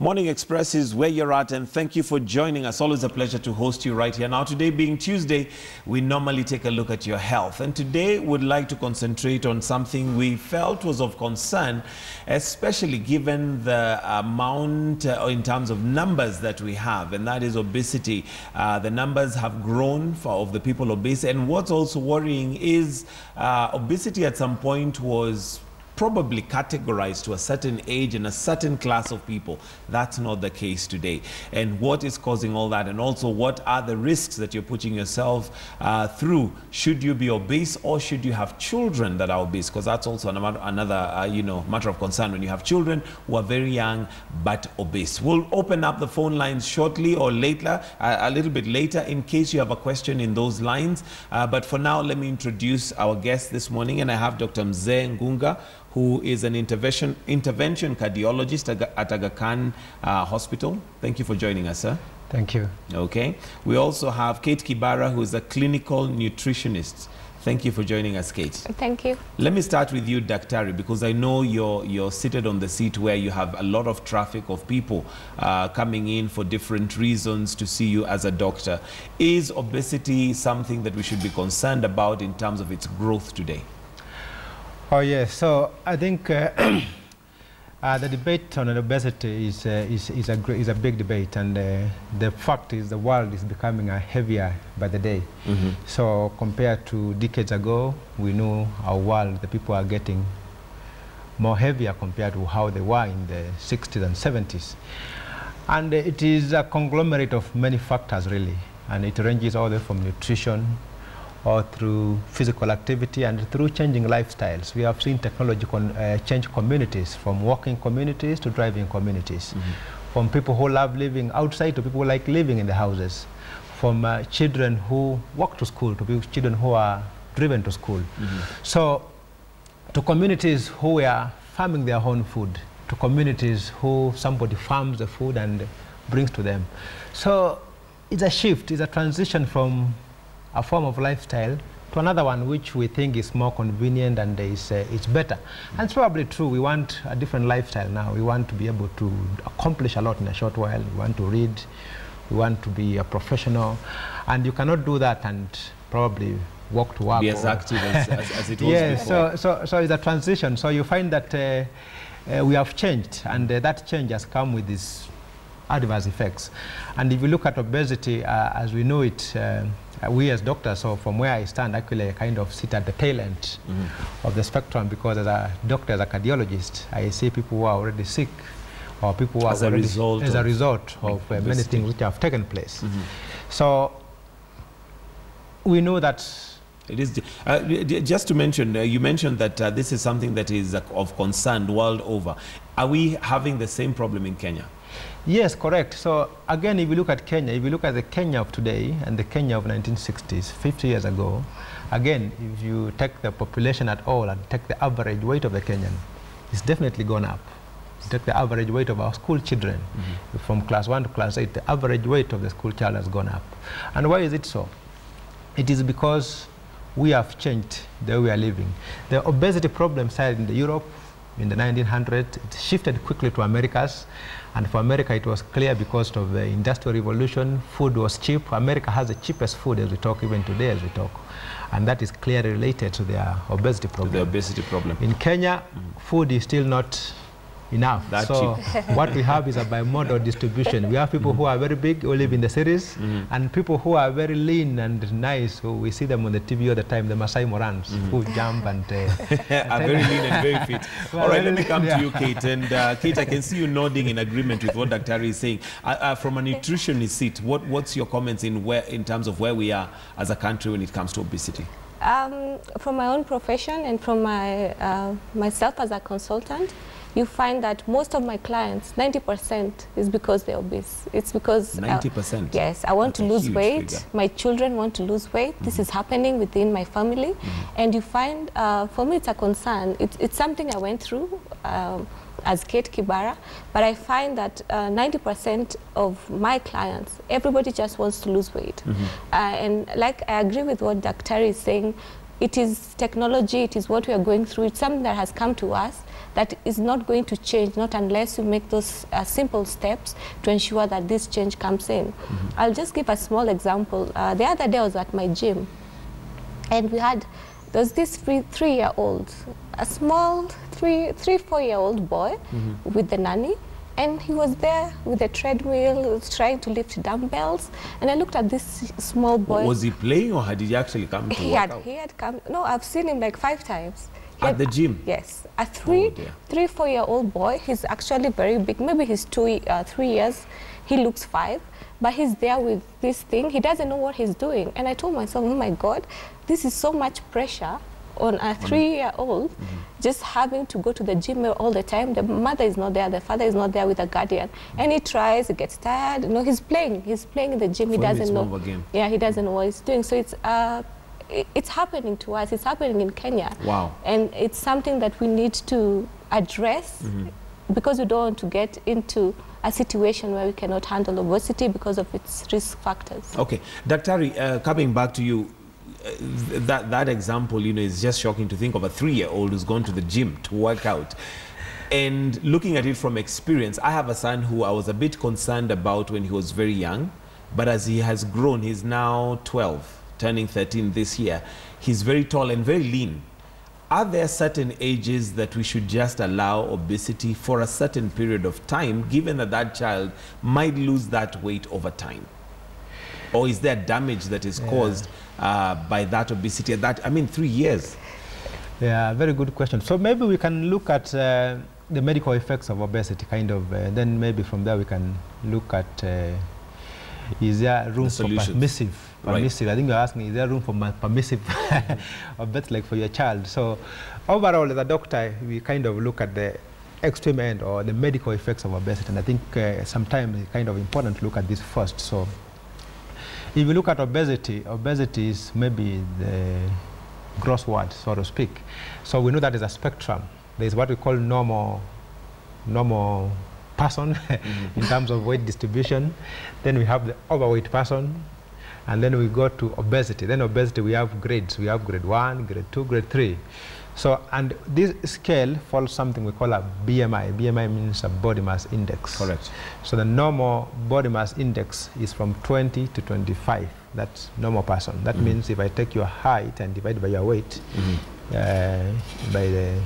Morning Express is where you're at, and thank you for joining us. Always a pleasure to host you right here. Now, today being Tuesday, we normally take a look at your health, and today we'd like to concentrate on something we felt was of concern, especially given the amount in terms of numbers that we have, and that is obesity. The numbers have grown of the people obese, and what's also worrying is obesity at some point was probably categorized to a certain age and a certain class of people. That's not the case today. And what is causing all that? And also, what are the risks that you're putting yourself through? Should you be obese, or should you have children that are obese? Because that's also another matter of concern when you have children who are very young but obese. We'll open up the phone lines shortly or later, a little bit later, in case you have a question in those lines. But for now, let me introduce our guest this morning, and I have Dr. Mzee Ngunga, who is an intervention cardiologist at Aga Khan Hospital. Thank you for joining us, sir. Thank you. Okay. We also have Kate Kibara, who is a clinical nutritionist. Thank you for joining us, Kate. Thank you. Let me start with you, Daktari, because I know you're seated on the seat where you have a lot of traffic of people coming in for different reasons to see you as a doctor. Is obesity something that we should be concerned about in terms of its growth today? Oh yes, so I think the debate on obesity is a big debate, and the fact is the world is becoming heavier by the day. Mm-hmm. So compared to decades ago, we know our world, the people are getting more heavier compared to how they were in the 60s and 70s. And it is a conglomerate of many factors really, and it ranges all the way from nutrition, or through physical activity, and through changing lifestyles. We have seen technology change communities, from walking communities to driving communities, mm-hmm. from people who love living outside to people who like living in the houses, from children who walk to school to children who are driven to school. Mm-hmm. So to communities who are farming their own food, to communities who somebody farms the food and brings to them. So it's a shift, it's a transition from a form of lifestyle to another one which we think is more convenient and it's better. And it's probably true. We want a different lifestyle now. We want to be able to accomplish a lot in a short while. We want to read. We want to be a professional. And you cannot do that and probably walk to work. Be as active as it was yes, before. So it's a transition. So you find that we have changed, and that change has come with these adverse effects. And if you look at obesity as we know it, we as doctors, so from where I stand, actually I kind of sit at the tail end mm-hmm. of the spectrum, because as a doctor, as a cardiologist, I see people who are already sick, or people who are as a result of many things which have taken place. Mm-hmm. So we know that it is just to mention, you mentioned that this is something that is of concern world over. Are we having the same problem in Kenya? Yes, correct. So again, if you look at Kenya, if you look at the Kenya of today and the Kenya of 1960s, 50 years ago, again, if you take the population at all and take the average weight of the Kenyan, it's definitely gone up. Take the average weight of our school children, mm-hmm. from class 1 to class 8, the average weight of the school child has gone up. And why is it so? It is because we have changed the way we are living. The obesity problem started in Europe in the 1900s. It shifted quickly to Americas. And for America, it was clear because of the Industrial Revolution. Food was cheap. America has the cheapest food as we talk, even today as we talk. And that is clearly related to their obesity problem. The obesity problem. In Kenya, food is still not enough. That so cheap. What we have is a bimodal distribution. We have people mm-hmm. who are very big, who live in the cities, mm-hmm. and people who are very lean and nice, who we see them on the TV all the time, the Masai Morans, mm-hmm. who jump and are very lean and very fit. Well, all right, let me come to you, Kate. And Kate, I can see you nodding in agreement with what Daktari is saying. From a nutritionist seat, what's your comments in terms of where we are as a country when it comes to obesity? From my own profession and from myself as a consultant, you find that most of my clients, 90% is because they're obese. It's because 90%. Yes, I want to lose weight. Figure. My children want to lose weight. Mm-hmm. This is happening within my family, mm-hmm. and you find, for me, it's a concern. It's something I went through as Kate Kibara, but I find that 90% of my clients, everybody just wants to lose weight, mm-hmm. And like I agree with what Daktari is saying. It is technology, it is what we are going through, it's something that has come to us that is not going to change, not unless you make those simple steps to ensure that this change comes in. I'll just give a small example. The other day I was at my gym, and there's this 3-year-old, a small 4-year-old boy with the nanny, and he was there with a treadmill, trying to lift dumbbells, and I looked at this small boy. Was he playing, or had he actually come to work out? He had come, no, I've seen him like 5 times. At the gym? Yes. A 4-year-old boy. He's actually very big. Maybe he's 3 years. He looks 5. But he's there with this thing. He doesn't know what he's doing. And I told myself, oh my God, this is so much pressure on a 3-year-old, just having to go to the gym all the time. The mother is not there. The father is not there with a guardian. And he tries, he gets tired. No, he's playing. He's playing in the gym. He doesn't know. Yeah, he doesn't know what he's doing. So it's happening to us. It's happening in Kenya. Wow. And it's something that we need to address because we don't want to get into a situation where we cannot handle obesity because of its risk factors. Okay. Daktari, coming back to you, that example, is just shocking to think of a 3-year-old who's gone to the gym to work out. And looking at it from experience, I have a son who I was a bit concerned about when he was very young, but as he has grown, he's now 12. Turning 13 this year. He's very tall and very lean. Are there certain ages that we should just allow obesity for a certain period of time, given that that child might lose that weight over time? Or is there damage that is caused by that obesity at 3 years? Yeah, very good question. So maybe we can look at the medical effects of obesity, then maybe from there we can look at is there room for permissive? Right. I think you're asking, is there room for permissive obesity, like for your child? So overall, as a doctor, we look at the extreme end or the medical effects of obesity. And I think sometimes it's important to look at this first. So if you look at obesity is maybe the gross word, so to speak. So we know that is a spectrum. There's what we call normal person in terms of weight distribution. Then we have the overweight person. And then we go to obesity. Then obesity, we have grades. We have grade 1, grade 2, grade 3. So, and this scale follows something we call a BMI. BMI means a body mass index. Correct. So the normal body mass index is from 20 to 25. That's normal person. That means if I take your height and divide by your weight, if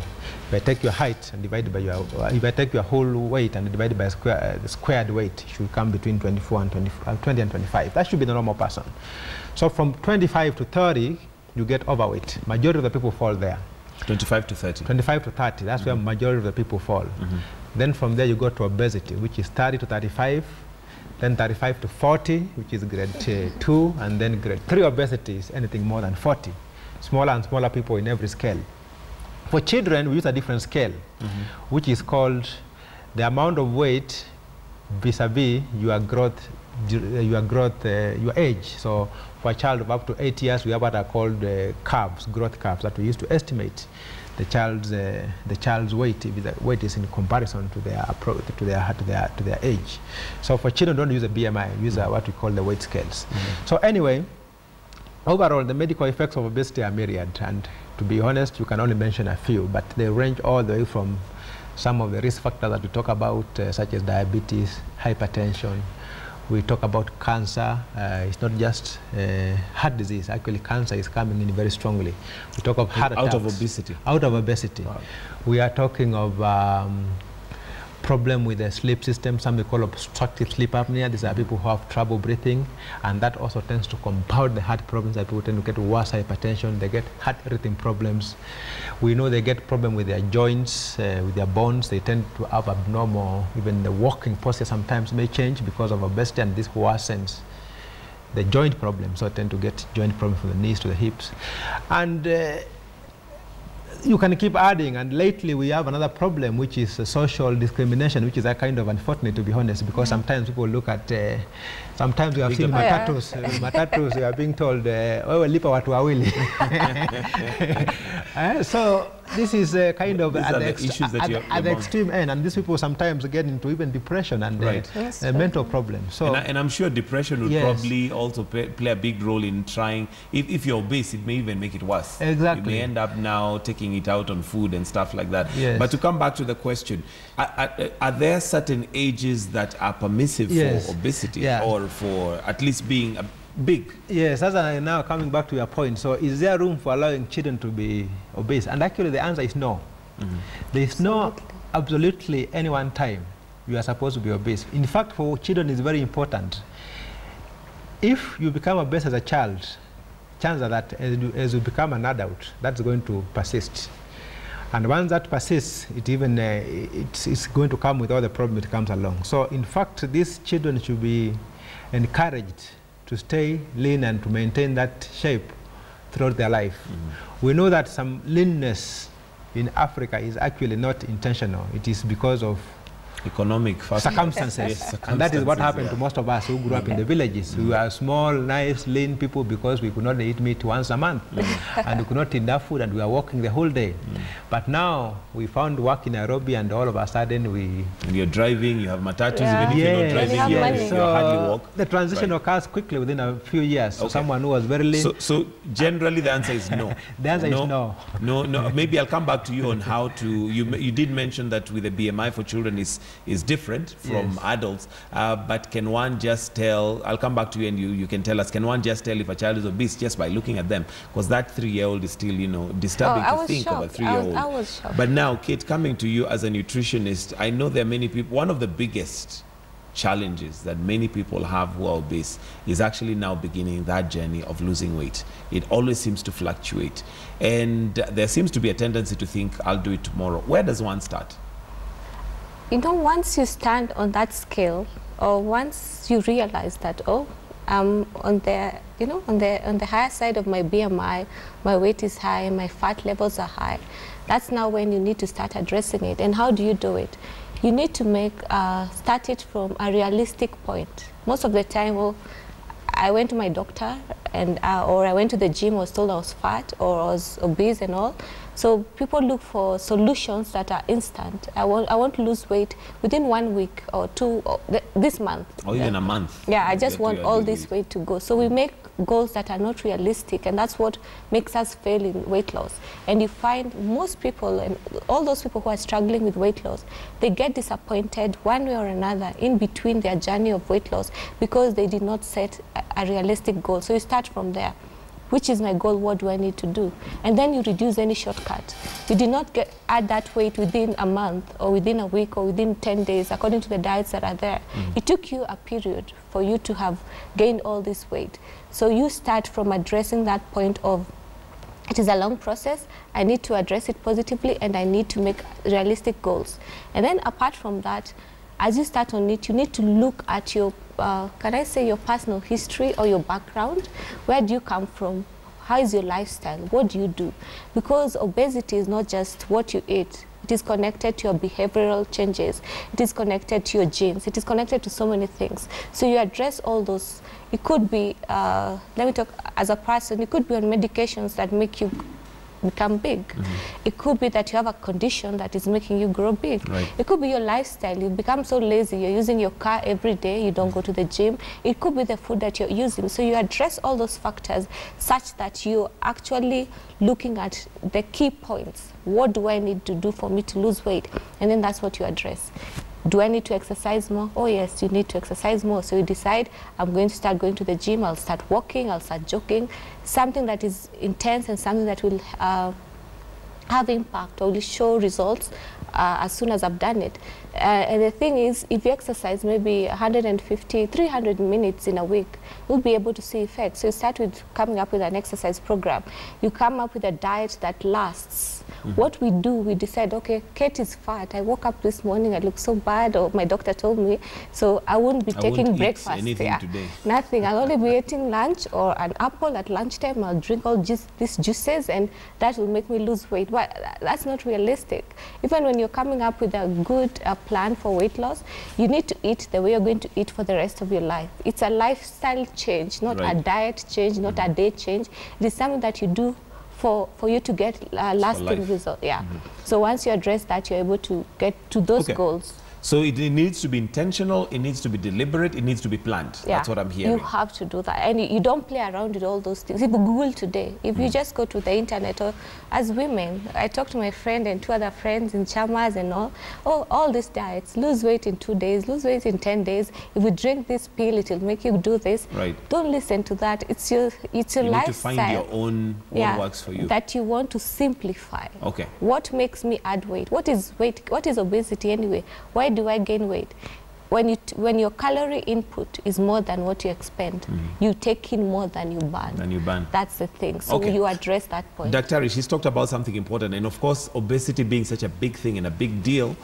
I take your height and divide by your, if I take your whole weight and divide by the squared weight, it should come between 20 and 25. That should be the normal person. So from 25 to 30, you get overweight. Majority of the people fall there. 25 to 30. 25 to 30. That's where majority of the people fall. Then from there you go to obesity, which is 30 to 35. Then 35 to 40, which is grade 2, and then grade 3 obesity is anything more than 40. Smaller and smaller people in every scale. For children, we use a different scale, which is called the amount of weight vis-a-vis your growth, your age. So for a child of up to 8 years, we have what are called curves, growth curves, that we use to estimate the child's weight, if the weight is in comparison to their approach, to their age. So for children, don't use a BMI, use what we call the weight scales. So anyway, overall, the medical effects of obesity are myriad, and to be honest, you can only mention a few, but they range all the way from some of the risk factors that we talk about, such as diabetes, hypertension. We talk about cancer. It's not just heart disease. Actually, cancer is coming in very strongly. We talk of heart attacks. Out of obesity. Out of obesity. Wow. We are talking of problem with the sleep system. Some we call obstructive sleep apnea. These are people who have trouble breathing, and that also tends to compound the heart problems. That people tend to get worse hypertension. They get heart rhythm problems. We know they get problem with their joints, with their bones. They tend to have abnormal, even the walking posture sometimes may change because of obesity, and this worsens the joint problem. So tend to get joint problems from the knees to the hips. And you can keep adding, and lately we have another problem, which is social discrimination, which is a kind of unfortunate, to be honest, because sometimes people look at, sometimes we have seen matatus, we are being told, wewe lipa watu wawili. So this is kind of at the extreme end, and these people sometimes get into even depression and mental problems. So, and I'm sure depression would probably also play a big role in trying, if you're obese, it may even make it worse. Exactly. You may end up now taking it out on food and stuff like that. Yes. But to come back to the question, are there certain ages that are permissive for obesity or for at least being big? Yes, as I now coming back to your point, so is there room for allowing children to be obese? And actually the answer is no. There is no absolutely any one time you are supposed to be obese. In fact, for children it's very important. If you become obese as a child, chances are that as you become an adult, that's going to persist. And once that persists, it's going to come with all the problems that comes along. So in fact, these children should be encouraged to stay lean and to maintain that shape throughout their life. We know that some leanness in Africa is actually not intentional. It is because of economic circumstances. And that is what happened to most of us who grew up in the villages. We were small, nice, lean people because we could not eat meat once a month. And we could not eat enough food, and we were walking the whole day. But now we found work in Nairobi, and all of a sudden when you're driving, you have matatus, even if you're not driving, you hardly walk. The transition occurs quickly within a few years. So someone who was very lean. So generally the answer is no. The answer is no. No. Maybe I'll come back to you on how to, you did mention that with the BMI for children is different from adults, but can one just tell, I'll come back to you and you can tell us, can one just tell if a child is obese just by looking at them? Because that 3-year-old is still, disturbing to think of a 3-year-old. I was shocked. But now, Kate, coming to you as a nutritionist, I know there are many people, one of the biggest challenges that many people have who are obese is actually now beginning that journey of losing weight. It always seems to fluctuate. And there seems to be a tendency to think, I'll do it tomorrow. Where does one start? Once you stand on that scale, or once you realize that, I'm on the higher side of my BMI, my weight is high, my fat levels are high, that's now when you need to start addressing it. And how do you do it? You need to start it from a realistic point. Most of the time, I went to my doctor, or I went to the gym, was told I was fat or I was obese and all. So people look for solutions that are instant. I want to lose weight within 1 week or 2, or this month. Or even a month. Yeah, I just want all this weight to go. So we make goals that are not realistic, and that's what makes us fail in weight loss. And you find most people, and all those people who are struggling with weight loss, they get disappointed one way or another in between their journey of weight loss because they did not set a realistic goal. So you start from there. Which is my goal? What do I need to do? And then you reduce any shortcut. You did not add that weight within a month or within a week or within 10 days according to the diets that are there. It took you a period for you to have gained all this weight. So you start from addressing that point of, it is a long process, I need to address it positively, and I need to make realistic goals. And then apart from that, as you start on it, you need to look at your, can I say, your personal history or your background. Where do you come from? How is your lifestyle? What do you do? Because obesity is not just what you eat. It is connected to your behavioral changes. It is connected to your genes. It is connected to so many things. So you address all those. It could be, let me talk as a person, it could be on medications that make you become big. It could be that you have a condition that is making you grow big. It could be your lifestyle. You become so lazy, you're using your car every day, you don't go to the gym. It could be the food that you're using. So you address all those factors such that you're actually looking at the key points. What do I need to do for me to lose weight? And then that's what you address. Do I need to exercise more? Oh yes, you need to exercise more. So you decide, I'm going to start going to the gym, I'll start walking, I'll start jogging. Something that is intense and something that will have impact or will show results as soon as I've done it. And the thing is, if you exercise maybe 150, 300 minutes in a week, you'll be able to see effects. So you start with coming up with an exercise program. You come up with a diet that lasts. What we do, we decide, okay, Kate is fat. I woke up this morning, I look so bad, or my doctor told me, so I won't be taking breakfast. Anything today. Nothing. I'll only be eating lunch or an apple at lunchtime. I'll drink all these juices, and that will make me lose weight. But that's not realistic. Even when you're coming up with a good plan for weight loss, you need to eat the way you're going to eat for the rest of your life. It's a lifestyle change, not a diet change, not a day change. It is something that you do for you to get lasting result. Yeah. So once you address that, you're able to get to those goals. So it needs to be intentional, it needs to be deliberate, it needs to be planned. Yeah. That's what I'm hearing. You have to do that. And you don't play around with all those things. People Google today. If you just go to the internet, or as women, I talked to my friend and 2 other friends in chamas and all these diets, lose weight in 2 days, lose weight in 10 days. If you drink this pill, it will make you do this. Right. Don't listen to that. It's your lifestyle. You need to find your own, what works for you. That you want to simplify. Okay. What makes me add weight? What is weight? What is obesity anyway? Why do I gain weight? When your calorie input is more than what you expend, you take in more than you burn. That's the thing. So you address that point. Dr. She's talked about something important, and of course, obesity being such a big thing and a big deal,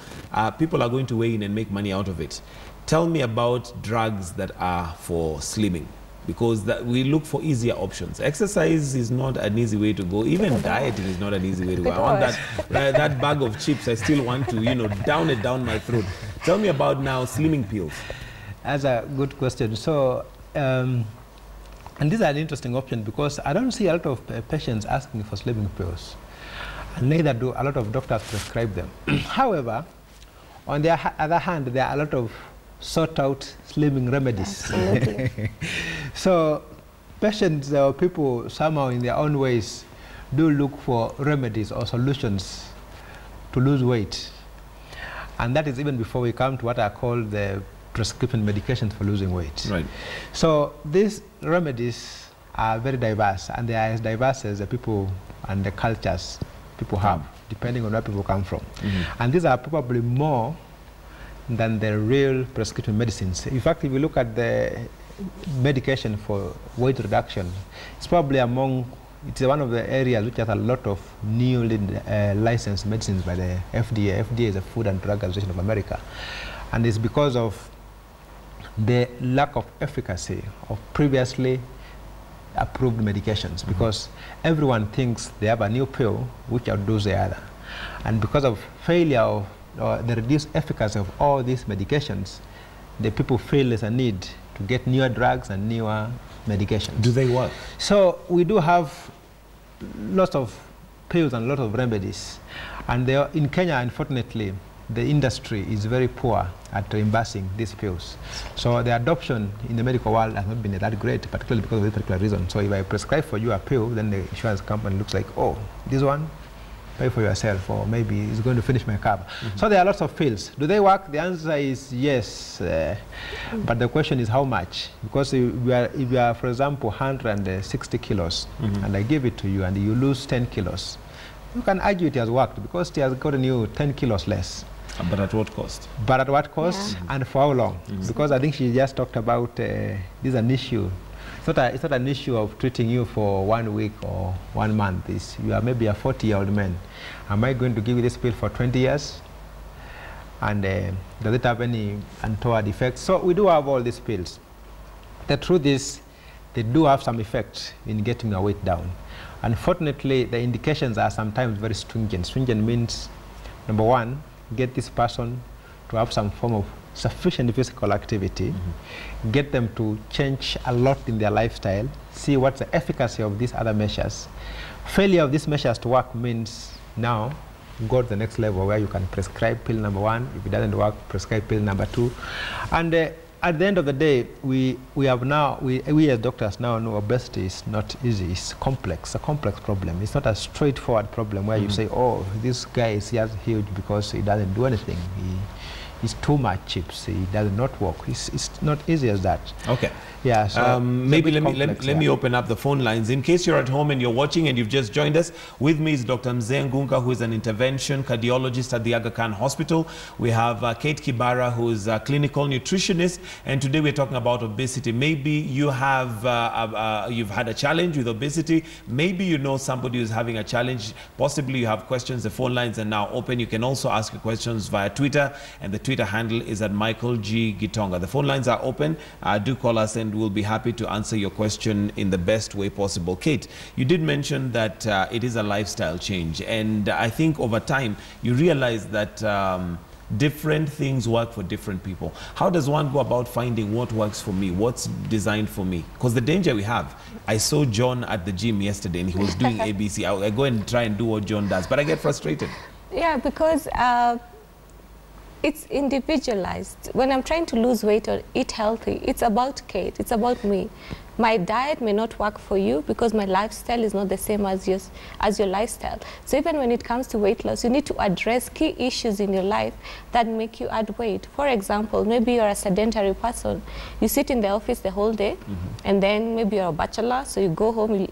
people are going to weigh in and make money out of it. Tell me about drugs that are for slimming, because we look for easier options. Exercise is not an easy way to go. Even dieting is not an easy way to go. I want that bag of chips. I still want to, down it down my throat. Tell me about now slimming pills. That's a good question. So, and this is an interesting option, because I don't see a lot of patients asking for slimming pills, and neither do a lot of doctors prescribe them. However, on the other hand, there are a lot of sought out slimming remedies. So patients or people somehow in their own ways do look for remedies or solutions to lose weight. And that is even before we come to what I call the prescription medications for losing weight. Right. So these remedies are very diverse, and they are as diverse as the people and the cultures people have, depending on where people come from. And these are probably more than the real prescription medicines. In fact, if you look at the medication for weight reduction, it's probably it's one of the areas which has a lot of newly licensed medicines by the FDA. FDA is the Food and Drug Administration of America. And it's because of the lack of efficacy of previously approved medications, because everyone thinks they have a new pill which outdoes the other. And because of failure of the reduced efficacy of all these medications, the people feel there's a need to get newer drugs and newer medications. Do they work? So we do have lots of pills and lots of remedies. And in Kenya, unfortunately, the industry is very poor at reimbursing these pills. So the adoption in the medical world has not been that great, particularly because of this particular reason. So if I prescribe for you a pill, then the insurance company looks like, oh, this one, pay for yourself, or maybe it's going to finish my cab. So there are lots of pills. Do they work? The answer is yes, but the question is how much? Because if you are, for example, 160 kilos, and I give it to you and you lose 10 kilos, you can argue it has worked because it has gotten you 10 kilos less. But at what cost? But at what cost, and for how long? Because I think she just talked about this is an issue. It's not an issue of treating you for 1 week or 1 month. You are maybe a 40-year-old man. Am I going to give you this pill for 20 years? And does it have any untoward effects? So we do have all these pills. The truth is, they do have some effect in getting your weight down. Unfortunately, the indications are sometimes very stringent. Stringent means, number one, get this person to have some form of sufficient physical activity, get them to change a lot in their lifestyle, see what's the efficacy of these other measures. Failure of these measures to work means now go to the next level where you can prescribe pill number 1. If it doesn't work, prescribe pill number 2. And at the end of the day, we as doctors now know obesity is not easy. It's complex, a complex problem. It's not a straightforward problem where you say, oh, this guy is just huge because he doesn't do anything. It's too much chips. It does not work. It's not easy as that. Okay. Yeah. So maybe let me open up the phone lines in case you're at home and you're watching and you've just joined us. With me is Dr. Mzee Ngunga, who is an intervention cardiologist at the Aga Khan Hospital. We have Kate Kibara, who is a clinical nutritionist, and today we're talking about obesity. Maybe you have you've had a challenge with obesity. Maybe you know somebody who's having a challenge. Possibly you have questions. The phone lines are now open. You can also ask your questions via Twitter, and the Twitter handle is at Michael G. Gitonga. The phone lines are open. Do call us and we'll be happy to answer your question in the best way possible. Kate, you did mention that it is a lifestyle change, and I think over time you realize that different things work for different people. How does one go about finding what works for me, what's designed for me? Because the danger we have, I saw John at the gym yesterday and he was doing ABC. I go and try and do what John does, but I get frustrated. Yeah, because it's individualized. When I'm trying to lose weight or eat healthy, it's about Kate, it's about me. My diet may not work for you because my lifestyle is not the same as your lifestyle. So even when it comes to weight loss, you need to address key issues in your life that make you add weight. For example, maybe you're a sedentary person. You sit in the office the whole day, and then maybe you're a bachelor, so you go home,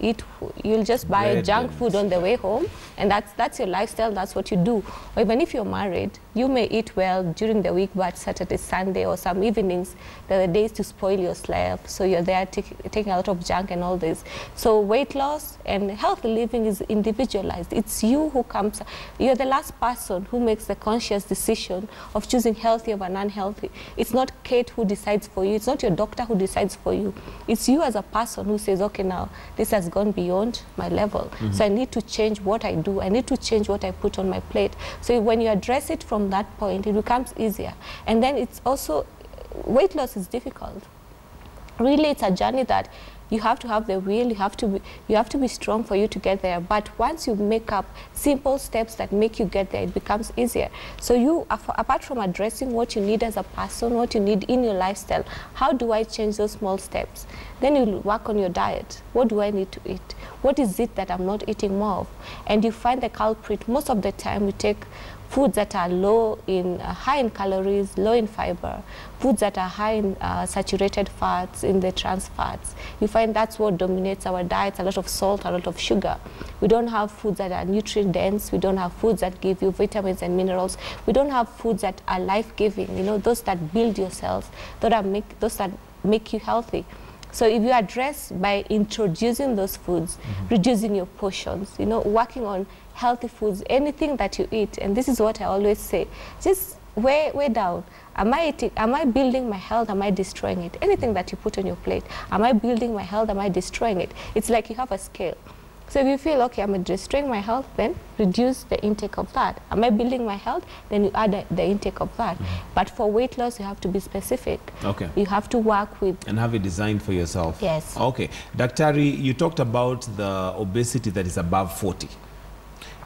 you'll just buy junk food on the way home, and that's your lifestyle, that's what you do. Or even if you're married, you may eat well during the week, but Saturday, Sunday, or some evenings, there are the days to spoil your sleep, so you're there taking a lot of junk and all this. So weight loss and healthy living is individualized. It's you who comes, you're the last person who makes the conscious decision of choosing healthy over unhealthy. It's not Kate who decides for you. It's not your doctor who decides for you. It's you as a person who says, okay, now this has gone beyond my level. So I need to change what I do. I need to change what I put on my plate. So when you address it from that point, it becomes easier. And then it's also, weight loss is difficult. Really, it's a journey that you have to have the will, you have to be strong for you to get there. But once you make up simple steps that make you get there, it becomes easier. So you, apart from addressing what you need as a person, what you need in your lifestyle, how do I change those small steps? Then you work on your diet. What do I need to eat? What is it that I'm not eating more of? And you find the culprit. Most of the time, you take foods that are high in calories, low in fiber, foods that are high in saturated fats, in the trans fats. You find that's what dominates our diets, a lot of salt, a lot of sugar. We don't have foods that are nutrient dense. We don't have foods that give you vitamins and minerals. We don't have foods that are life-giving, you know, those that build your cells, those that make you healthy. So if you address by introducing those foods, reducing your portions, you know, working on healthy foods, anything that you eat, and this is what I always say, just weigh down. Am I building my health? Am I destroying it? Anything that you put on your plate, am I building my health? Am I destroying it? It's like you have a scale. So if you feel, okay, I'm destroying my health, then reduce the intake of that. Am I building my health? Then you add the intake of that. But for weight loss, you have to be specific. Okay. You have to work with... And have it designed for yourself. Yes. Okay. Daktari, you talked about the obesity that is above 40.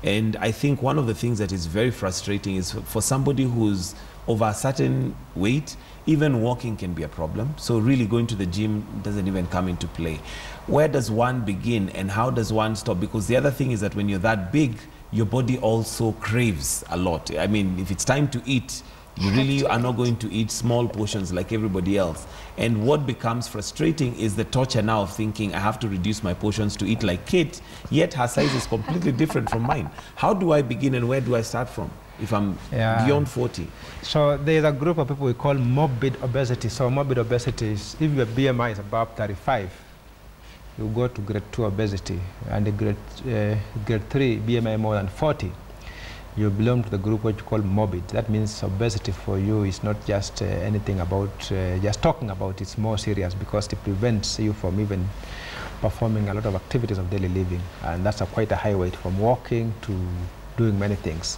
And I think one of the things that is very frustrating is for somebody who's over a certain weight, even walking can be a problem. So really going to the gym doesn't even come into play. Where does one begin and how does one stop? Because the other thing is that when you're that big, your body also craves a lot. I mean, if it's time to eat, you really are not going to eat small portions like everybody else. And what becomes frustrating is the torture now of thinking I have to reduce my portions to eat like Kate, yet her size is completely different from mine. How do I begin and where do I start from if I'm beyond 40? So there's a group of people we call morbid obesity. So morbid obesity is if your BMI is above 35, you go to grade 2 obesity, and the grade 3 BMI more than 40. You belong to the group what you call morbid. That means obesity for you is not just anything about just talking about. It's more serious because it prevents you from even performing a lot of activities of daily living, and that's quite a high weight, from walking to doing many things.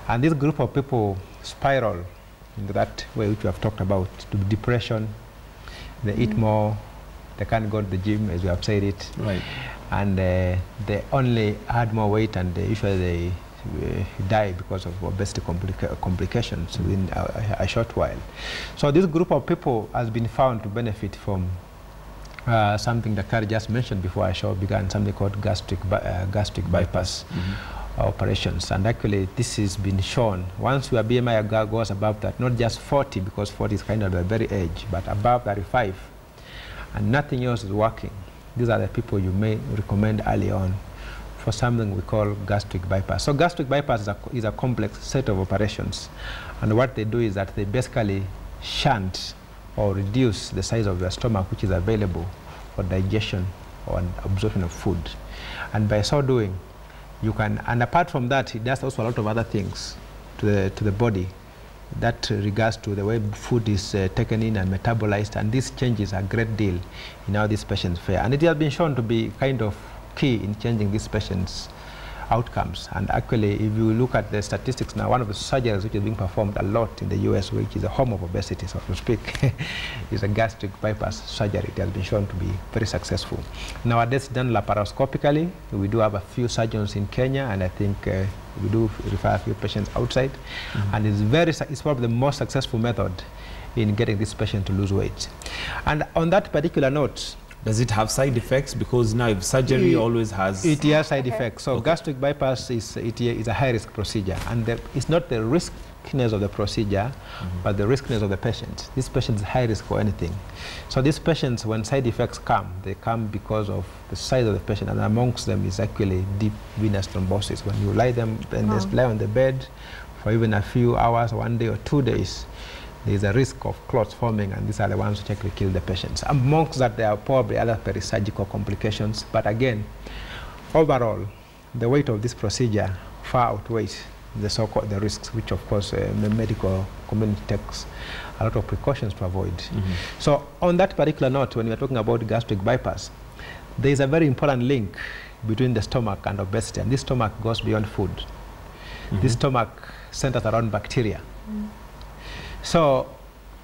And this group of people spiral into that way which we have talked about, to depression. They eat more, they can't go to the gym, as we have said it, right? And they only add more weight, and usually they die because of obesity complications within a short while. So this group of people has been found to benefit from something that Kari just mentioned before our show began, something called gastric bypass operations. And actually this has been shown, once your BMI goes above that, not just 40, because 40 is kind of the very age, but above 35, and nothing else is working, these are the people you may recommend early on for something we call gastric bypass. So gastric bypass is a complex set of operations, and what they do is that they basically shunt or reduce the size of your stomach which is available for digestion or absorption of food. And by so doing, you can, and apart from that, it does also a lot of other things to the body that regards to the way food is taken in and metabolized, and this changes a great deal in how these patients fare. And it has been shown to be kind of key in changing these patients' outcomes. And actually, if you look at the statistics now, one of the surgeries which is being performed a lot in the US, which is the home of obesity, so to speak, is a gastric bypass surgery. It has been shown to be very successful. Nowadays, done laparoscopically. We do have a few surgeons in Kenya, and I think we do refer a few patients outside. And it's probably the most successful method in getting this patient to lose weight. And on that particular note, does it have side effects? Because now if surgery always has... It has side effects. So gastric bypass is a high-risk procedure. And it's not the riskiness of the procedure, but the riskiness of the patient. This patient is high risk for anything. So these patients, when side effects come, they come because of the size of the patient. And amongst them is actually deep venous thrombosis. When you lie them and they lie on the bed for even a few hours, 1 day or 2 days, there's a risk of clots forming, and these are the ones which actually kill the patients. Amongst that, there are probably other peri-surgical complications. But again, overall, the weight of this procedure far outweighs the risks, which of course the medical community takes a lot of precautions to avoid. So on that particular note, when we're talking about gastric bypass, there is a very important link between the stomach and obesity, and this stomach goes beyond food. This stomach centers around bacteria. So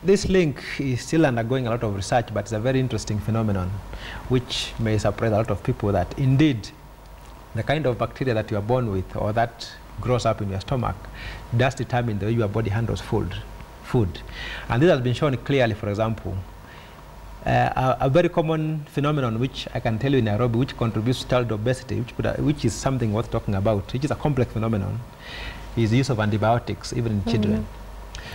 this link is still undergoing a lot of research, but it's a very interesting phenomenon which may surprise a lot of people that indeed the kind of bacteria that you are born with or that grows up in your stomach does determine the way your body handles food. And this has been shown clearly, for example, a very common phenomenon which I can tell you in Nairobi, which contributes to child obesity, which is something worth talking about, which is a complex phenomenon, is the use of antibiotics, even in children.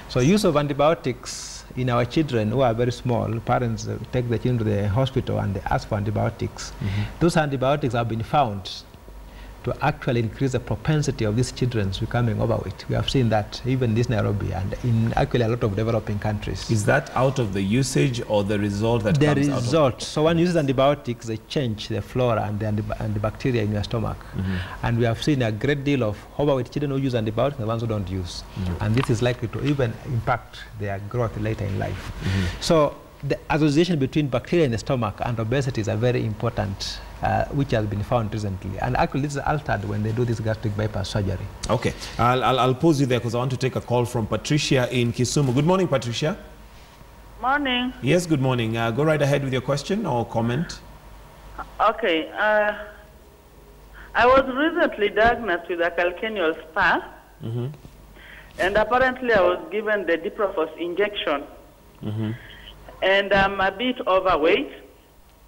So use of antibiotics in our children who are very small, parents take the children to the hospital and they ask for antibiotics. Those antibiotics have been found to actually increase the propensity of these children becoming overweight. We have seen that even in this Nairobi and in actually a lot of developing countries. Is that out of the usage or the result that comes out of it? The result. So when you use antibiotics, they change the flora and the bacteria in your stomach. And we have seen a great deal of overweight children who use antibiotics and the ones who don't use. And this is likely to even impact their growth later in life. So the association between bacteria in the stomach and obesity is a very important which has been found recently. And actually this is altered when they do this gastric bypass surgery. Okay, I'll pause you there because I want to take a call from Patricia in Kisumu. Good morning, Patricia. Morning. Yes, good morning. Go right ahead with your question or comment. Okay. I was recently diagnosed with a calcaneal spur. And apparently I was given the Diprofos injection. And I'm a bit overweight.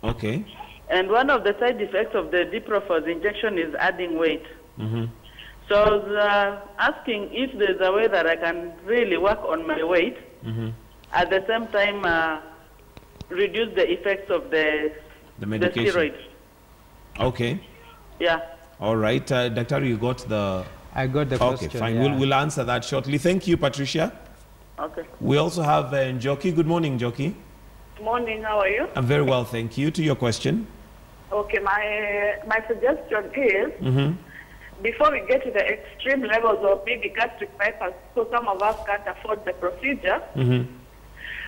Okay. And one of the side effects of the Diprofos injection is adding weight. So I was asking if there's a way that I can really work on my weight, at the same time reduce the effects of the medication. The steroid. Okay. Yeah. All right. Dr. You got the... I got the question. Okay, fine. Yeah. We'll answer that shortly. Thank you, Patricia. Okay. We also have Njoki. Good morning, Njoki. Morning, how are you? I'm very well, thank you. To your question. Okay, my suggestion is, before we get to the extreme levels of maybe gastric bypass, so some of us can't afford the procedure,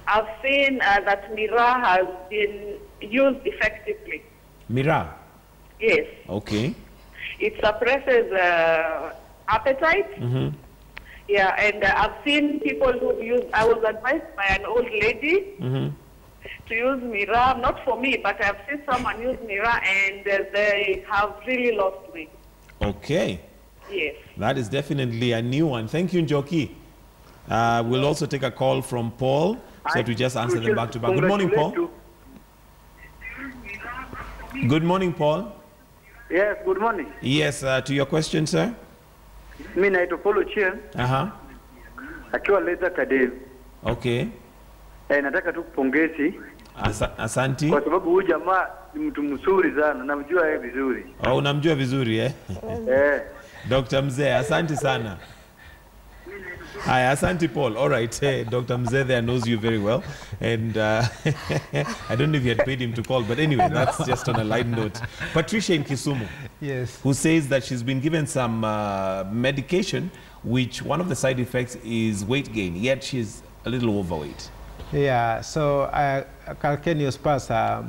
I've seen that Mira has been used effectively. Mira? Yes. Okay. It suppresses appetite. Yeah, and I've seen people who've used, I was advised by an old lady to use Mira, not for me, but I've seen someone use Mira and they have really lost weight. Okay. Yes. That is definitely a new one. Thank you, Njoki. We'll also take a call from Paul, so that we just answer them back to back. Good morning, Paul. Good morning, Paul. Yes, good morning. Yes, to your question, sir. Mimi naitwa Paulo Chien. Akiwa Leza Kadev. Okay. Nataka tu kupongezi. Asanti. Kwa sababu huyu jamaa ni mtu mzuri sana, namjua yeye vizuri. Oh, unamjua vizuri eh? Dr. Mzee, asante sana. Hi, Asante Paul. All right, hey, Dr. Mzee there knows you very well. And I don't know if you had paid him to call, but anyway, that's just on a light note. Patricia in Kisumu, yes, who says that she's been given some medication, which one of the side effects is weight gain, yet she's a little overweight. Yeah, so calcaneus spurs are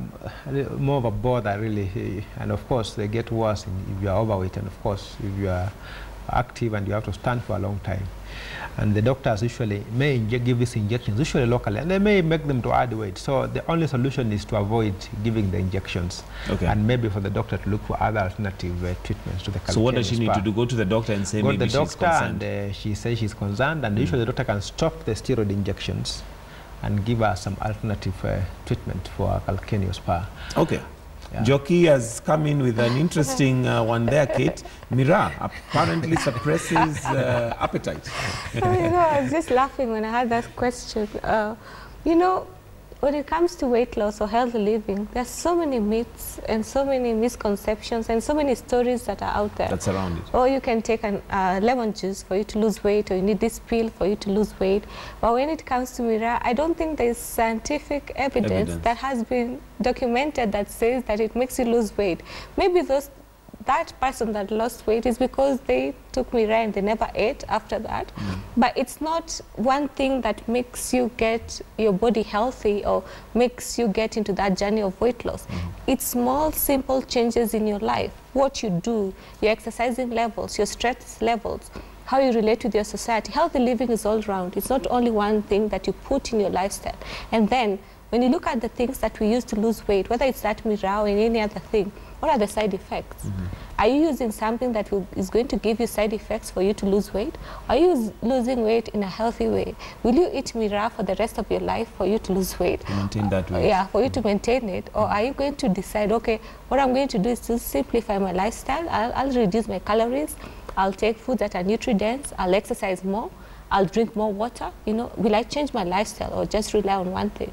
more of a bother, really. And of course, they get worse if you are overweight, and of course, if you are active and you have to stand for a long time. And the doctors usually may give these injections, usually locally, and they may make them to add weight. So the only solution is to avoid giving the injections, and maybe for the doctor to look for other alternative treatments to the calcaneus. So what does she need to do? Go to the doctor and say maybe she's concerned? Go to the doctor and she says she's concerned, and usually the doctor can stop the steroid injections and give her some alternative treatment for calcaneus spur. Okay. Yeah. Jockey has come in with an interesting one there, Kate. Mira apparently suppresses appetite. I was just laughing when I had that question. You know, when it comes to weight loss or healthy living, there's so many myths and so many misconceptions and so many stories that are out there. That's around it. Or you can take an lemon juice for you to lose weight, or you need this pill for you to lose weight. But when it comes to Mira, I don't think there's scientific evidence that has been documented that says that it makes you lose weight. Maybe that person that lost weight is because they took Mira and they never ate after that. But it's not one thing that makes you get your body healthy or makes you get into that journey of weight loss. It's small, simple changes in your life. What you do, your exercising levels, your stress levels, how you relate with your society. Healthy living is all round. It's not only one thing that you put in your lifestyle. And then when you look at the things that we use to lose weight, whether it's that Mira or any other thing, what are the side effects? Are you using something that is going to give you side effects for you to lose weight? Are you losing weight in a healthy way? Will you eat Mira for the rest of your life for you to lose weight? Maintain that weight. Yeah, for you to maintain it. Or are you going to decide, okay, what I'm going to do is to simplify my lifestyle. I'll reduce my calories. I'll take food that are nutrient-dense. I'll exercise more. I'll drink more water. You know, will I change my lifestyle or just rely on one thing?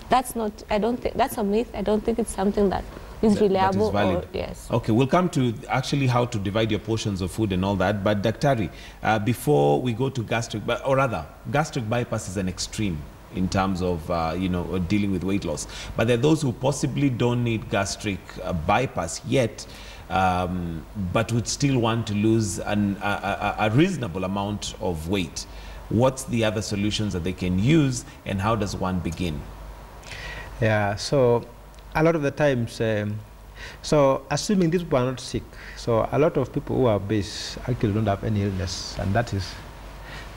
That's not, I don't think, that's a myth. I don't think it's something that is reliable. That is valid. Or, yes. Okay, we'll come to actually how to divide your portions of food and all that. But Daktari, before we go to gastric bypass is an extreme in terms of you know, dealing with weight loss. But there are those who possibly don't need gastric bypass yet, but would still want to lose a reasonable amount of weight. What's the other solutions that they can use, and how does one begin? Yeah, so a lot of the times, so assuming these people are not sick, so a lot of people who are obese actually don't have any illness, and that is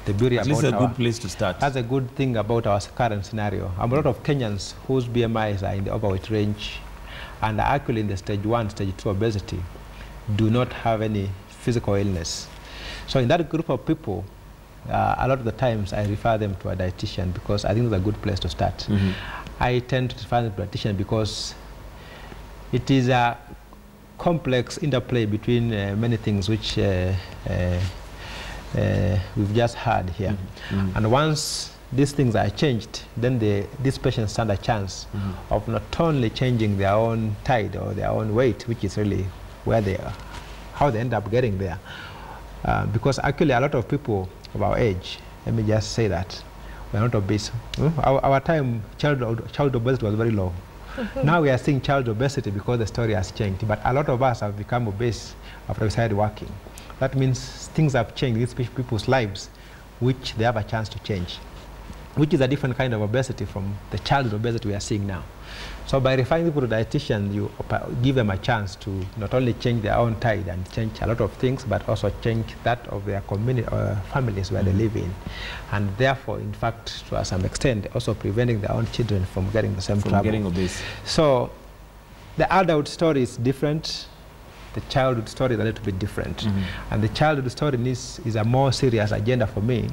the beauty about At least a good place to start. That's a good thing about our current scenario. A lot of Kenyans whose BMIs are in the overweight range and are actually in the stage 1, stage 2 obesity do not have any physical illness. So in that group of people, a lot of the times I refer them to a dietitian because I think it's a good place to start. I tend to refer them to a dietitian because it is a complex interplay between many things which we've just had here. And once these things are changed, then these patients stand a chance of not only changing their own tide or their own weight, which is really where they are, how they end up getting there. Because actually a lot of people of our age, let me just say that, we're not obese. Our time, child obesity was very low. Now we are seeing child obesity because the story has changed. But a lot of us have become obese after we started working. That means things have changed in these people's lives, which they have a chance to change, which is a different kind of obesity from the childhood obesity we are seeing now. So by referring people to dietitians, you give them a chance to not only change their own tide and change a lot of things, but also change that of their community or families where they live in. And therefore, in fact, to some extent, also preventing their own children from getting the same trouble. Getting obese. So the adult story is different. The childhood story is a little bit different. And the childhood story is a more serious agenda for me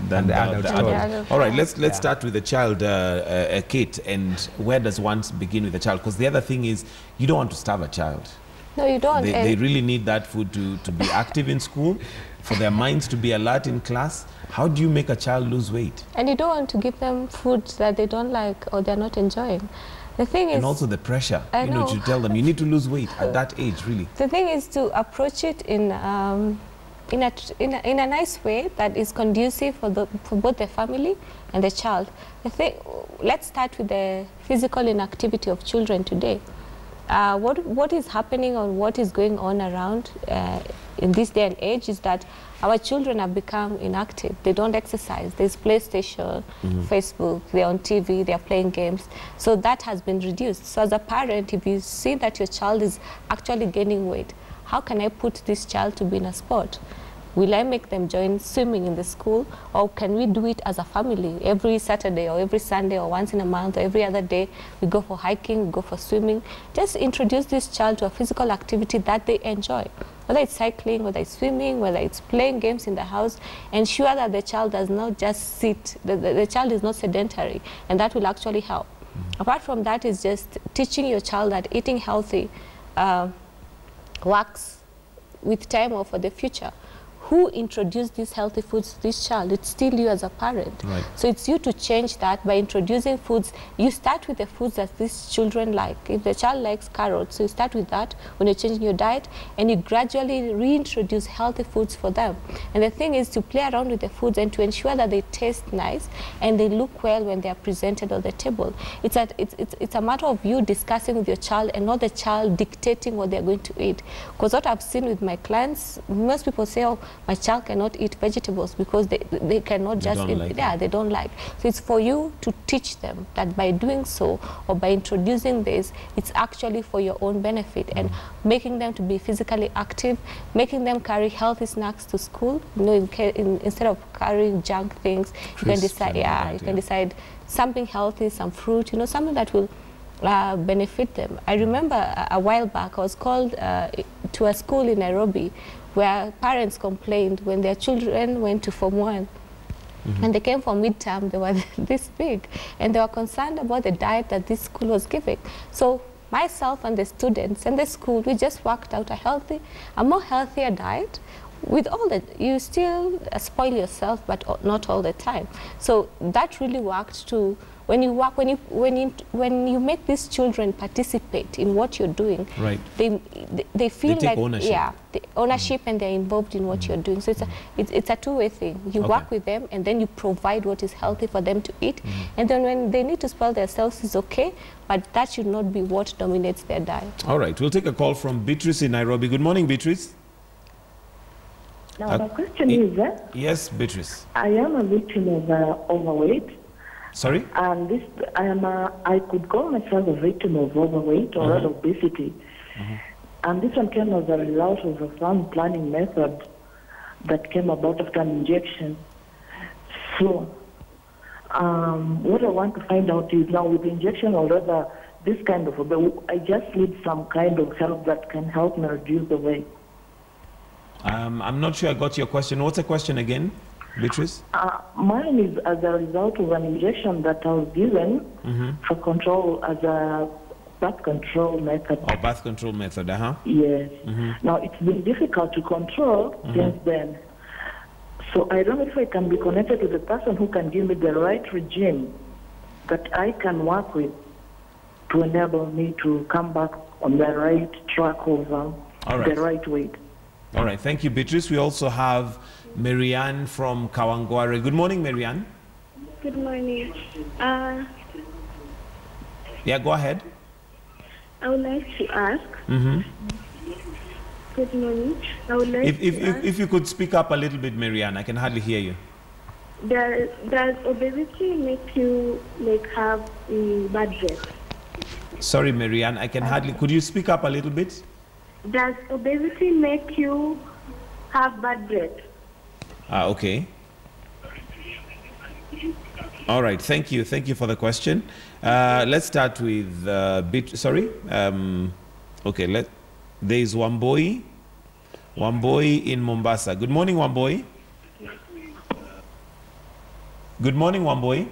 than the adult story. All right, let's start with the child, Kate, and where does one begin with the child? Because the other thing is, you don't want to starve a child. No, you don't. They really need that food to be active in school, for their minds to be alert in class. How do you make a child lose weight? And you don't want to give them food that they don't like or they're not enjoying. The thing is, and also the pressure, you know, to tell them you need to lose weight at that age, really. The thing is to approach it in a nice way that is conducive for both the family and the child. Let's start with the physical inactivity of children today. What is happening or what is going on around in this day and age is that our children have become inactive. They don't exercise. There's PlayStation, Facebook, they're on TV, they're playing games. So that has been reduced. So as a parent, if you see that your child is actually gaining weight, how can I put this child to be in a sport? Will I make them join swimming in the school, or can we do it as a family? Every Saturday or every Sunday or once in a month or every other day, we go for hiking, we go for swimming. Just introduce this child to a physical activity that they enjoy. Whether it's cycling, whether it's swimming, whether it's playing games in the house, ensure that the child does not just sit, the child is not sedentary, and that will actually help. Apart from that is just teaching your child that eating healthy works with time or for the future. Who introduced these healthy foods to this child? It's still you as a parent. Right. So it's you to change that by introducing foods. You start with the foods that these children like. If the child likes carrots, so you start with that when you're changing your diet, and you gradually reintroduce healthy foods for them. And the thing is to play around with the foods and to ensure that they taste nice and they look well when they are presented on the table. It's a matter of you discussing with your child and not the child dictating what they're going to eat. Because what I've seen with my clients, most people say, oh, my child cannot eat vegetables because they cannot just eat, they don't like. So it's for you to teach them that by doing so or by introducing this, it's actually for your own benefit, and making them to be physically active, making them carry healthy snacks to school. You know, instead of carrying junk things, you can decide, you can decide something healthy, some fruit, you know, something that will benefit them. I remember a while back, I was called to a school in Nairobi where parents complained when their children went to Form 1. And they came for midterm, they were this big, and they were concerned about the diet that this school was giving. So myself and the students and the school, we just worked out a more healthier diet. With all that, you still spoil yourself, but not all the time. So that really worked to, when you make these children participate in what you're doing, right, they feel they like ownership. The ownership, and they're involved in what you're doing. So it's a two-way thing. You work with them, and then you provide what is healthy for them to eat. And then when they need to spoil themselves, it's okay, but that should not be what dominates their diet. All right, we'll take a call from Beatrice in Nairobi. Good morning, Beatrice. Now, the question is, yes, Beatrice. I am a victim of overweight. Sorry? And I could call myself a victim of overweight or obesity. And this one came as a result of a family planning method that came about after an injection. So, what I want to find out is now with the injection or rather this kind of, I just need some kind of help that can help me reduce the weight. I'm not sure I got your question. What's the question again, Beatrice? Mine is as a result of an injection that I was given for control as a birth control method. Oh, birth control method, Yes. Now, it's been difficult to control since then. So I don't know if I can be connected to the person who can give me the right regime that I can work with to enable me to come back on the right track of the right weight. All right, thank you, Beatrice. We also have Marianne from Kawangware. Good morning, Marianne. Good morning. Yeah, go ahead. I would like to ask. Good morning. I would like if you could speak up a little bit, Marianne, I can hardly hear you. Does obesity make you have bad breath? Sorry, Marianne, I can hardly. Could you speak up a little bit? Does obesity make you have bad breath? Okay. All right, thank you. Thank you for the question. Let's start with sorry. Okay, there is Wamboi in Mombasa. Good morning, Wamboi. Good morning, Wamboi.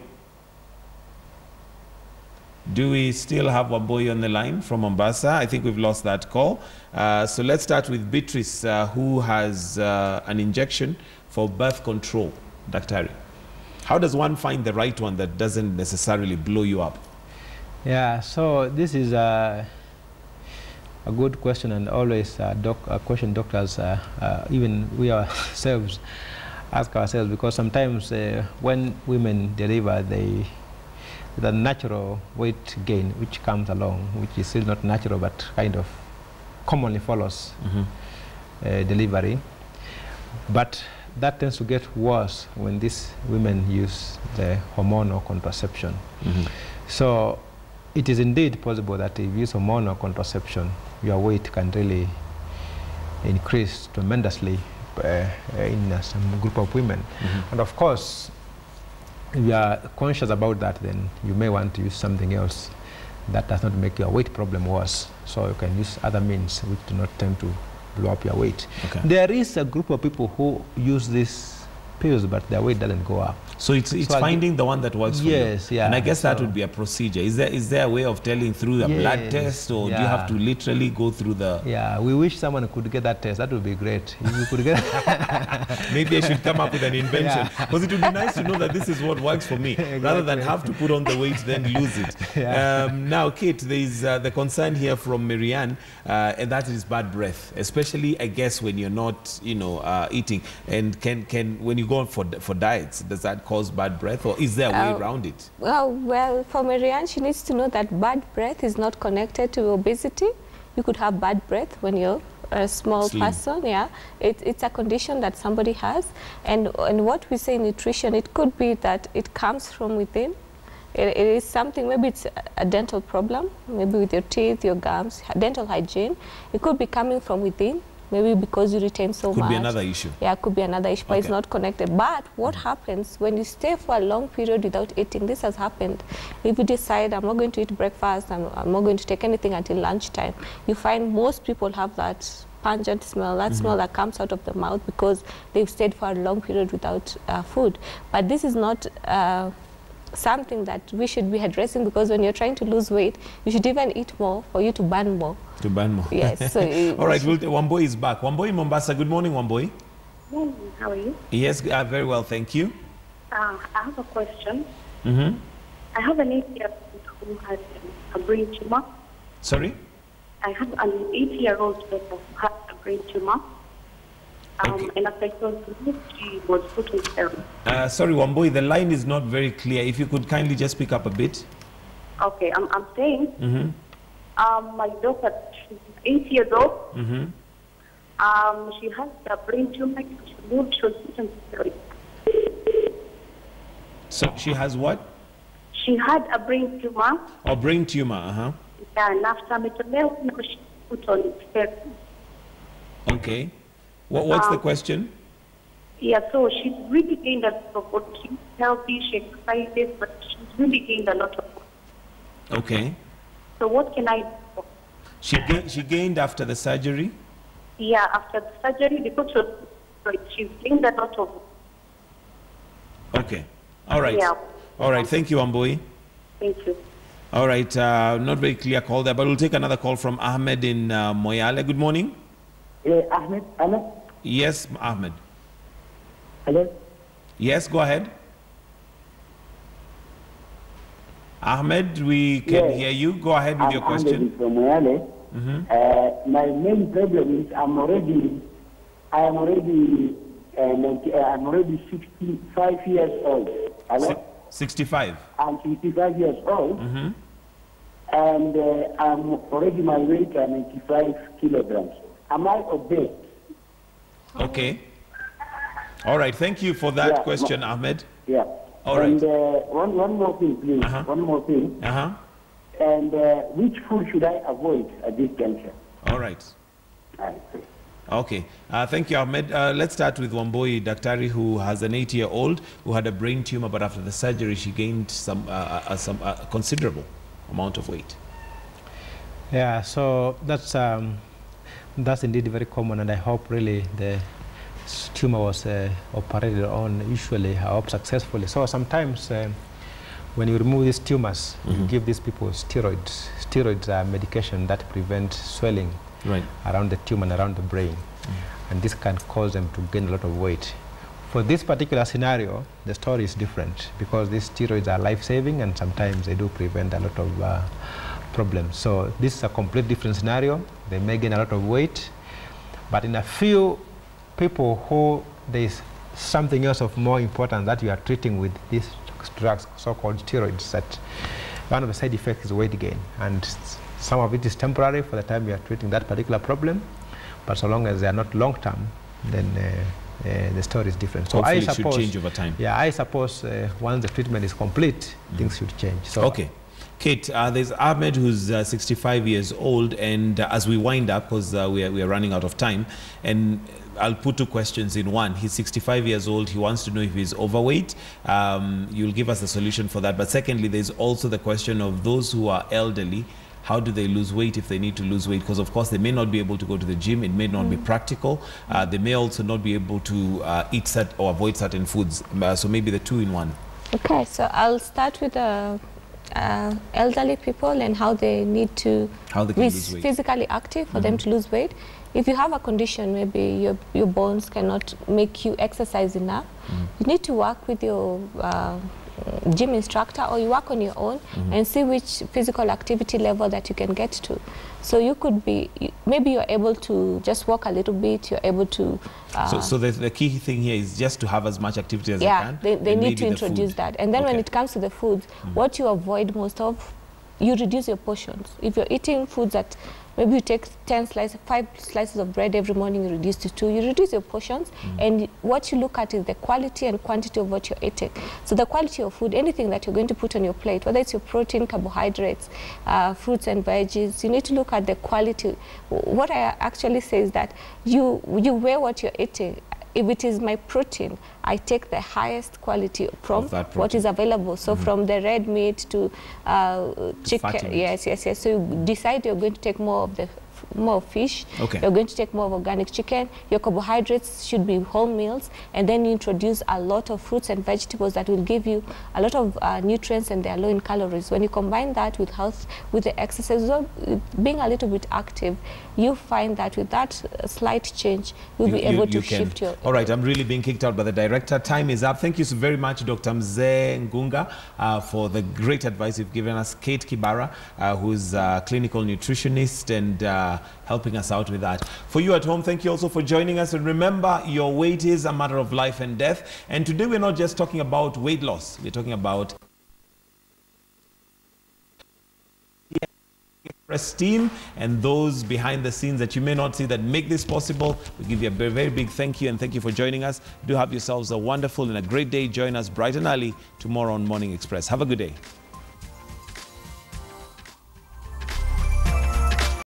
Do we still have Wamboi on the line from Mombasa? I think we've lost that call. So let's start with Beatrice, who has an injection for birth control. Dr. How does one find the right one that doesn't necessarily blow you up? Yeah, so this is a good question, and always a question doctors, even we ourselves, ask ourselves, because sometimes when women deliver, the natural weight gain which comes along, which is still not natural but kind of commonly follows. delivery. But that tends to get worse when these women use the hormonal contraception. So it is indeed possible that if you use hormonal contraception, your weight can really increase tremendously in some group of women. And of course, if you are conscious about that, then you may want to use something else that does not make your weight problem worse. So you can use other means which do not tend to blow up your weight. There is a group of people who use these pills, but their weight doesn't go up. So it's finding the one that works for you. Yes, yeah. And I guess that would be a procedure. Is there a way of telling through the blood test, or do you have to literally go through the... Yeah, we wish someone could get that test. That would be great. If you could get Maybe I should come up with an invention. Because it would be nice to know that this is what works for me, rather than have to put on the weight, then lose it. Now, Kate, there is the concern here from Marianne, and that is bad breath, especially, I guess, when you're not, eating. And can when you go for diets, does that cause bad breath, or is there a way around it? Well, for Marianne, she needs to know that bad breath is not connected to obesity. You could have bad breath when you're a small person. It's a condition that somebody has, and what we say in nutrition, it could be that it comes from within. It is something, maybe it's a dental problem, maybe with your teeth, your gums, dental hygiene. It could be coming from within. Maybe because you retain so much. Could be another issue. Yeah, it could be another issue, but it's not connected. But what happens when you stay for a long period without eating? This has happened. If you decide, I'm not going to eat breakfast, I'm not going to take anything until lunchtime, you find most people have that pungent smell, that smell that comes out of the mouth because they've stayed for a long period without food. But this is not something that we should be addressing, because when you're trying to lose weight, you should even eat more for you to burn more. To burn more. Yes. So all right, Wamboi is back. Wamboi in Mombasa. Good morning, Wamboi. Morning. How are you? Yes, very well, thank you. I have a question. I have an 8-year-old who has a brain tumor. Sorry? I have an 8-year-old who has a brain tumor. And after it was removed, she was put on steroids. Sorry, Wamboi, the line is not very clear. If you could kindly just speak up a bit. Okay, I'm saying, my daughter, she's 8 years old. She has a brain tumor. She moved, she was put on steroids. So she has what? She had a brain tumor. Oh, brain tumor, Yeah, and after metabolic, she put on steroids. Okay. What's the question? Yeah, so she's really gained a lot of weight. She's healthy, she exercises, but she's really gained a lot of weight. Okay. So what can I do? She gained after the surgery? Yeah, after the surgery, because she's gained a lot of weight. Okay. All right. Yeah. All right. Thank you, Wamboi. Thank you. All right. Not very clear call there, but we'll take another call from Ahmed in Moyale. Good morning. Ahmed, hello? Yes, Ahmed. Hello? Yes, go ahead. Ahmed, we can hear you. Go ahead with your question. Ahmed from Moyale. My main problem is I'm already 65 years old. Hello? 65. I'm 65 years old. And I'm already, my weight is 95 kilograms. Am I obese? Okay. All right. Thank you for that question, Ahmed. Yeah. All right. And one more thing, please. One more thing. And which food should I avoid at this juncture? All right. Okay. Thank you, Ahmed. Let's start with Wamboi Daktari, who has an 8-year-old who had a brain tumor, but after the surgery, she gained some considerable amount of weight. Yeah. So that's indeed very common, and I hope really the tumor was operated on, usually, I hope successfully. So sometimes when you remove these tumors, you give these people steroids. Steroids are medication that prevent swelling around the tumor and around the brain. And this can cause them to gain a lot of weight. For this particular scenario, the story is different, because these steroids are life-saving, and sometimes they do prevent a lot of problems. So this is a complete different scenario. They may gain a lot of weight, but in a few people who there is something else of more importance that you are treating with these drugs, so-called steroids, that one of the side effects is weight gain, and some of it is temporary for the time you are treating that particular problem. But so long as they are not long-term, then the story is different. So hopefully I suppose, it should change over time. Yeah, I suppose once the treatment is complete, things should change. So okay. Kate, there's Ahmed who's 65 years old, and as we wind up, because we are running out of time, and I'll put two questions in one. He's 65 years old. He wants to know if he's overweight. You'll give us the solution for that. But secondly, there's also the question of those who are elderly. How do they lose weight if they need to lose weight? Because, of course, they may not be able to go to the gym. It may not be practical. They may also not be able to eat or avoid certain foods. So maybe the two in one. Okay, so I'll start with elderly people and how they need to be physically active for them to lose weight. If you have a condition, maybe your bones cannot make you exercise enough, you need to work with your gym instructor, or you work on your own and see which physical activity level that you can get to. So you could be, maybe you're able to just walk a little bit, you're able to... So the key thing here is just to have as much activity as they can. Yeah, they need to introduce that. And then when it comes to the foods, what you avoid most of, you reduce your portions. If you're eating foods that maybe you take 5 slices of bread every morning, you reduce to 2, you reduce your portions, and what you look at is the quality and quantity of what you're eating. So the quality of food, anything that you're going to put on your plate, whether it's your protein, carbohydrates, fruits and veggies, you need to look at the quality. What I actually say is that you weigh what you're eating. If it is my protein, I take the highest quality from what is available. So from the red meat to chicken, yes. So you decide you're going to take more fish, you're going to take more of organic chicken, your carbohydrates should be whole meals, and then you introduce a lot of fruits and vegetables that will give you a lot of nutrients, and they are low in calories. When you combine that with health, with the exercise, being a little bit active, you find that with that slight change, you'll be able to shift your... All right, I'm really being kicked out by the director. Time is up. Thank you so very much, Dr. Mzee Ngunga, for the great advice you've given us. Kate Kibara, who's a clinical nutritionist and helping us out with that. For you at home, thank you also for joining us. And remember, your weight is a matter of life and death. And today we're not just talking about weight loss. We're talking about Express team and those behind the scenes that you may not see that make this possible. We give you a very, very big thank you, and thank you for joining us. Do have yourselves a wonderful and a great day. Join us bright and early tomorrow on Morning Express. Have a good day.